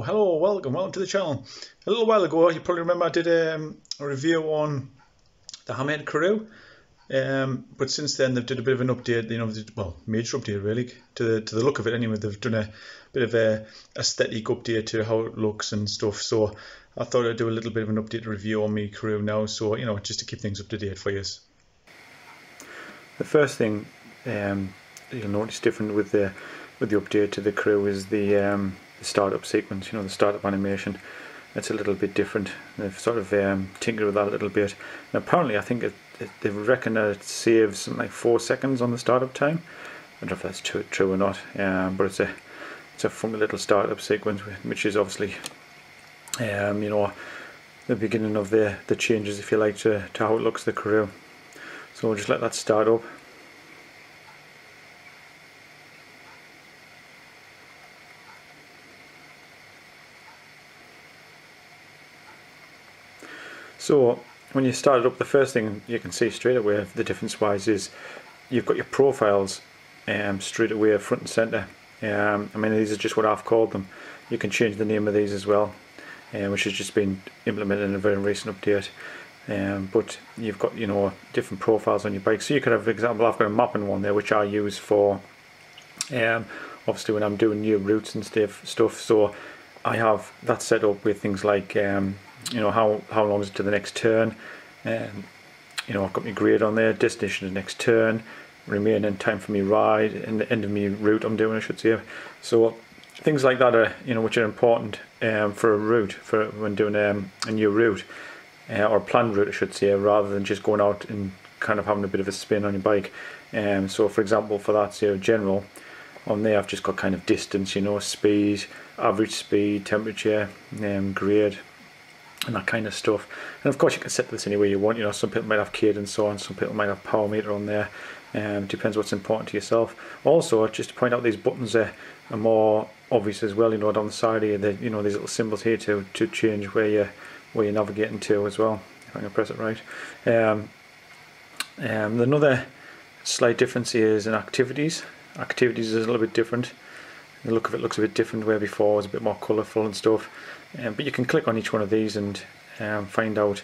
Hello, welcome to the channel. A little while ago, you probably remember I did a review on the Hammerhead Karoo, but since then they've did a bit of an update, major update really, to the look of it anyway. They've done a bit of a aesthetic update to how it looks and stuff, so I thought I'd do a little bit of an update review on my Karoo now, so just to keep things up to date for you. The first thing you'll notice different with the update to the Karoo is the startup sequence, the startup animation. It's a little bit different. They've sort of tinkered with that a little bit. And apparently I think they reckon that it saves something like 4 seconds on the startup time. I don't know if that's true or not, but it's a funky little startup sequence, which is obviously the beginning of the changes, if you like, to how it looks, the Karoo. So we'll just let that start up. So when you start it up, the first thing you can see straight away, the difference wise, is you've got your profiles straight away front and centre. These are just what I've called them. You can change the name of these as well, which has just been implemented in a very recent update. But you've got different profiles on your bike. So you could have, for example, I've got a mapping one there which I use for obviously when I'm doing new routes and stuff. So I have that set up with things like how long is it to the next turn, I've got my grade on there, destination to the next turn, remaining time for me ride, and the end of me route I'm doing, I should say. So things like that are which are important for a route, for when doing a new route, or planned route I should say, rather than just going out and kind of having a bit of a spin on your bike. So for example, for that, say general, on there I've just got kind of distance, speed, average speed, temperature, grade, and that kind of stuff. And of course you can set this any way you want. Some people might have cadence on, some people might have power meter on there. Depends what's important to yourself. Also, just to point out, these buttons are more obvious as well. Down the side here, these little symbols here to change where you're navigating to as well. If I can press it right. Another slight difference here is in activities. Activities is a little bit different. The look of it looks a bit different, where before it was a bit more colourful and stuff. But you can click on each one of these and find out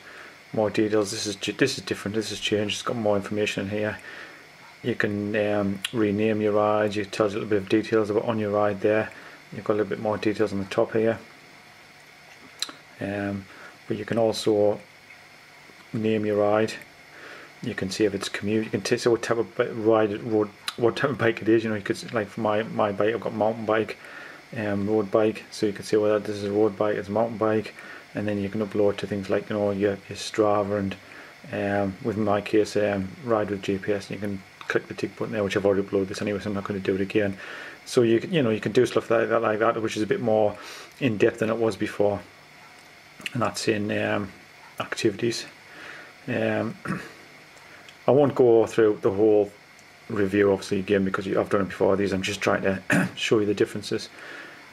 more details. This is different. This has changed. It's got more information in here. You can rename your rides. It tells you a little bit of details about on your ride there. You've got a little bit more details on the top here. But you can also name your ride. You can see if it's commute. You can say what type of what type of bike it is. You could, like for my bike, I've got mountain bike, road bike. So you can say whether this is a road bike, it's a mountain bike, and then you can upload to things like your Strava and with my case, ride with GPS. And you can click the tick button there, which I've already uploaded this anyway, so I'm not going to do it again. So you can do stuff like that, which is a bit more in depth than it was before, and that's in activities. I won't go through the whole review obviously again, because I've done it before. These I'm just trying to show you the differences.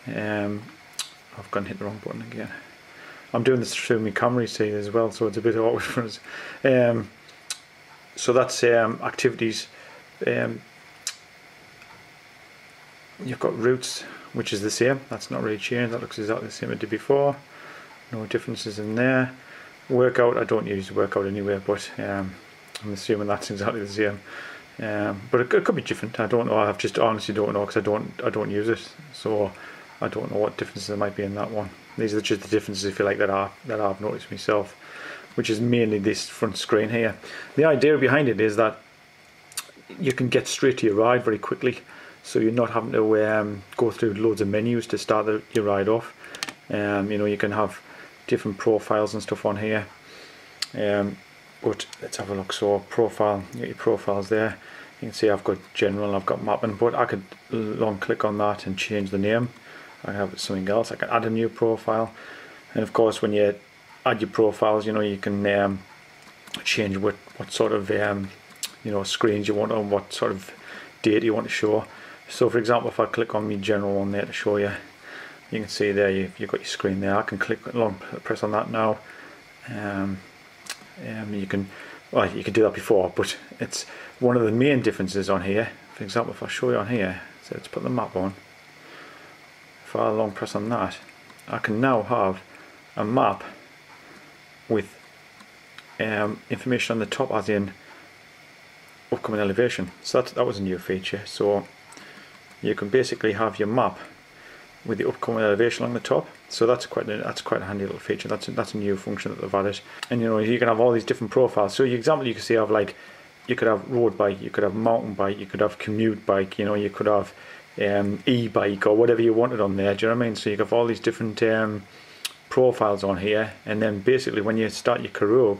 I've gone and hit the wrong button again. I'm doing this through my camera, you see, as well, so it's a bit awkward for us. So that's activities. You've got routes, which is the same. That's not really changed. That looks exactly the same as it did before. No differences in there. Workout, I don't use workout anywhere, but I'm assuming that's exactly the same. But it could be different. I don't know. I just honestly don't know, because I don't use it, so I don't know what differences there might be in that one. These are just the differences, if you like, that I've noticed myself, which is mainly this front screen here. The idea behind it is that you can get straight to your ride very quickly, so you're not having to go through loads of menus to start your ride off. You can have different profiles and stuff on here. But let's have a look. So profile, you get your profiles there. You can see I've got general, I've got mapping, but I could long click on that and change the name. I can have something else. I can add a new profile, and of course when you add your profiles, you can change what sort of screens you want, or what sort of data you want to show. So for example, if I click on my general one there to show you, you can see there you've got your screen there. I can press on that now. You can do that before, but it's one of the main differences on here. For example, if I show you on here, so let's put the map on. If I long press on that, I can now have a map with information on the top, as in upcoming elevation. So that was a new feature. So you can basically have your map with the upcoming elevation along the top. So that's quite a handy little feature. That's a new function that they've added. And you know, you can have all these different profiles. So, for example, you can see have like, you could have road bike, you could have mountain bike, you could have commute bike, you know, you could have e-bike or whatever you wanted on there. Do you know what I mean? So you have all these different profiles on here, and then basically when you start your Karoo up,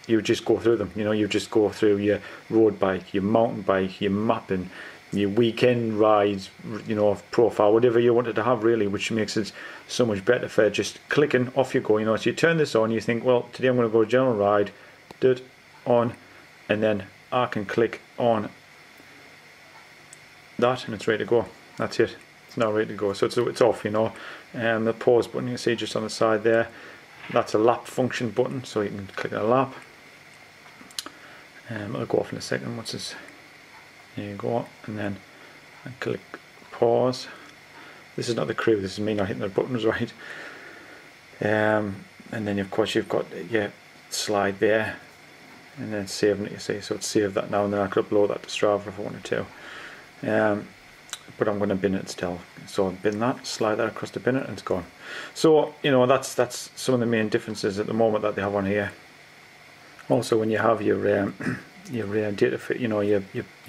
you just go through them. You know, you just go through your road bike, your mountain bike, your mapping, your weekend rides, you know, profile, whatever you wanted to have really, which makes it so much better for just clicking, off you go. You know, so you turn this on, you think, well, today I'm going to go general ride, do it on, and then I can click on that and it's ready to go. That's it. It's now ready to go. So it's off, you know. The pause button you can see just on the side there, that's a lap function button, so you can click on a lap. It'll go off in a second once it's, there you go, and then I click pause. This is not the Karoo, this is me not hitting the buttons right. And then of course you've got your slide there, and then saving it, you see, so it's saved that now, and then I could upload that to Strava if I wanted to. But I'm going to bin it still, so I'll bin that, slide that across the bin it, and it's gone. So you know, that's some of the main differences at the moment that they have on here. Also, when you have your data fit, you know, your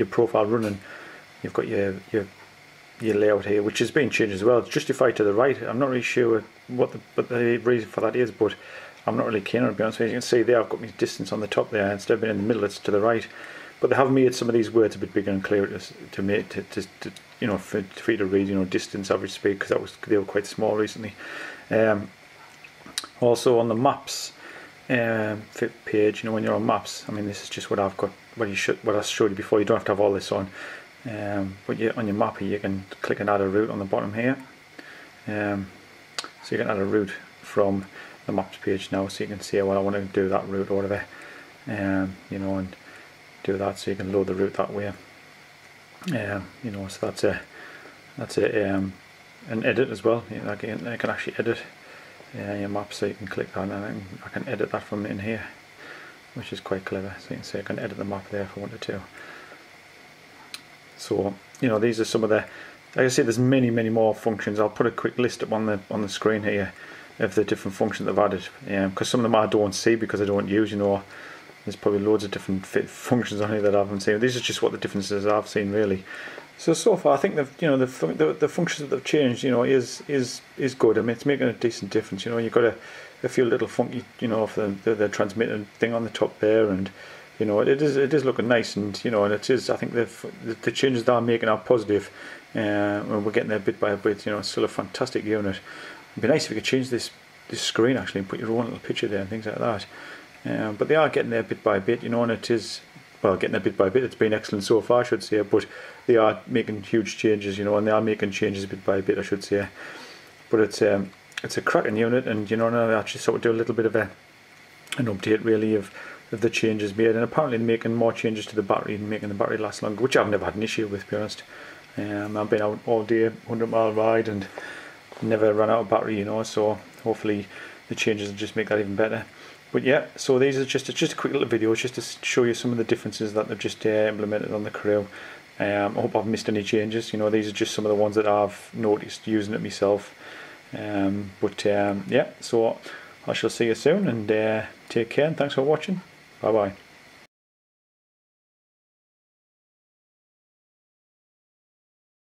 profile running, you've got your layout here, which has been changed as well. It's justified to the right. I'm not really sure what the reason for that is, but I'm not really keen on it, to be honest with you. You can see there I've got my distance on the top there. Instead of being in the middle, it's to the right. But they have made some of these words a bit bigger and clearer to make to you know, for you to read, you know, distance, average speed, because they were quite small recently. Also on the maps page, you know, when you're on maps, I mean, this is just what I've got, what I showed you before. You don't have to have all this on, but on your map here, you can click and add a route on the bottom here. So you can add a route from the maps page now, so you can see, well, I want to do that route or whatever, you know, and do that, so you can load the route that way. You know, so that's an edit as well. You know, I can actually edit your map, so you can click that, and I can edit that from in here, which is quite clever. So you can see I can edit the map there if I wanted to. So you know, these are some of the, like I say, there's many more functions. I'll put a quick list up on the screen here of the different functions they've added, because some of them I don't see because I don't use, you know. There's probably loads of different functions on here that I haven't seen. These are just what the differences I've seen really. So far, I think the functions that they've changed, you know, is good. I mean, it's making a decent difference. You know, you've got a few little funky, you know, for the transmitter thing on the top there, and you know, it is looking nice, and you know, and it is. I think the changes that I'm making are positive, and we're getting there bit by bit. You know, it's still a fantastic unit. It'd be nice if you could change this screen actually and put your own little picture there and things like that. But they are getting there bit by bit, you know, and it is, well, getting there bit by bit. It's been excellent so far, I should say, but they are making huge changes, you know, and they are making changes bit by bit, I should say. But it's a cracking unit, and you know, and I actually sort of do a little bit of an update really of the changes made, and apparently making more changes to the battery and making the battery last longer, which I've never had an issue with, to be honest. I've been out all day, 100-mile ride, and never run out of battery, you know, so hopefully the changes will just make that even better. But yeah, so these are just a quick little video, just to show you some of the differences that they've just implemented on the Karoo. I hope I've missed any changes. You know, these are just some of the ones that I've noticed using it myself. Yeah, so I shall see you soon, and take care, and thanks for watching. Bye bye.